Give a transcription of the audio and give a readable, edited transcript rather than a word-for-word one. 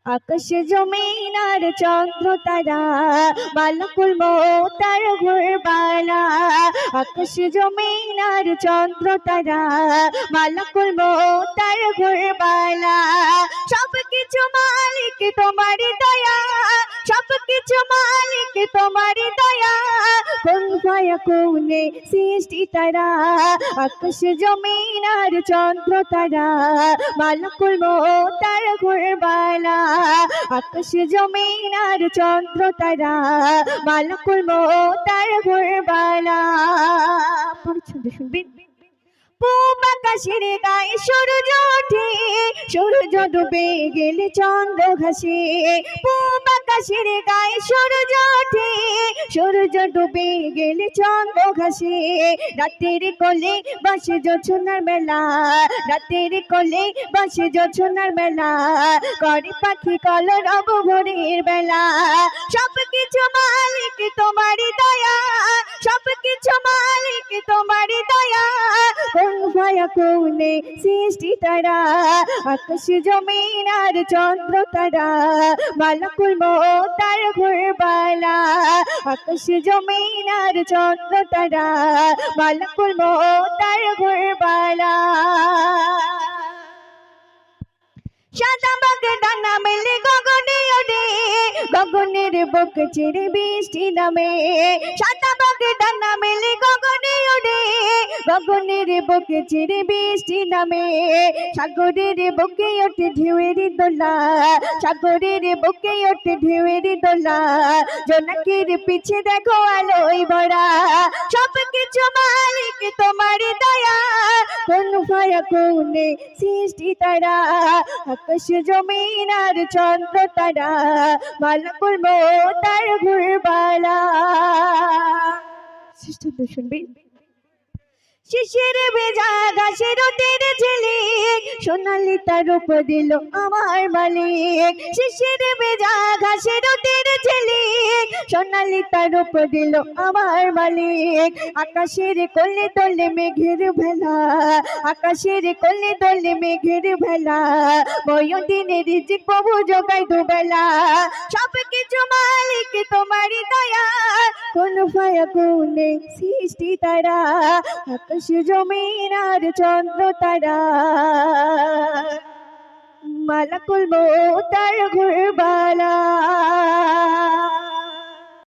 আকাশ জমিন আর চন্দ্র তারা মালাকুল মৌতার ঘুরবালা। আকাশ জমিন আর চন্দ্র তারা মালাকুল মৌতার ঘুরবালা। সব কিছু মালিক তোমারই দয়া, সব কিছু মালিক তোমারই দয়া। কোন ফায়াকুনে সৃষ্টি তারা আকাশ জমিন আর চন্দ্র তারা মালাকুল মৌতার ঘুরবালা। আকাশ জমিন আর চন্দ্র তারা মালাকুল মৌতার ঘুরবালা। পরিচ্ছন্ন শুনবেন। পূব আকাশের গায়ে সূর্য ওঠে, সূর্য ডুবে গেলে চন্দ্র ঘাসে। পূব আকাশের গায়ে সূর্য ওঠে, সূর্য ডুবে গেলে চন্দ্র ঘাসে। রাতের কোলে বসে জোছনার মেলা, রাতের কোলে বসে জোছনার মেলা। করে পাখি কলরব ভোরের বেলা। সব কিছু মালিক তোমারই দয়া, সব কিছু মালিক তোমারই দয়া। কোন ফায়াকুনে সৃষ্টি তারা আকাশ জমিন আর চন্দ্র তারা মালাকুল মৌতার ঘুরবালা। আকাশ জমিন আর চন্দ্র তারা মালাকুল মৌতার ঘুরবালা। সাদা বাগ ডানা মেলে গগনে ওড়ে, গগনের বুক চিরে বৃষ্টি নামে। সাদা বাগ ডানা মেলে গগনে ওড়ে, গগনের বুকে চিরে বৃষ্টি নামে। সাগরের বুকে ওঠে ঢেউয়ের দোলা, সাগরের বুকে ওঠে ঢেউয়ের দোলা। জোনাকির পিছে দেখো আলোয় ভরা। সব কিছু মালিক তোমারই দয়া, কোন ফায়াকুনে সৃষ্টি তারা আকাশ জমিন আর চন্দ্র তারা মালাকুল মৌতার ঘুরবালা। শুনবেন। শিশির ভেজা ঘাসের তীরে ঝিলিক, সোনালি তার উপর দিল আমার মালিক। শিশির ভেজা ঘাসের তীরে ঝিলিক, সোনালি তার উপর দিল আমার মালিক। আকাশের কোলে দোলে মেঘের ভেলা, আকাশের কোলে দোলে মেঘের ভেলা। ময়ূদিনের রিজিক প্রভু জোগায় দুবেলা। সব কিছু মালিক তোমারই দয়া, কোন ফায়াকুনে সৃষ্টি তারা আকাশ জমিন আর চন্দ্র তারা মালাকুল মৌতার ঘুরবালা।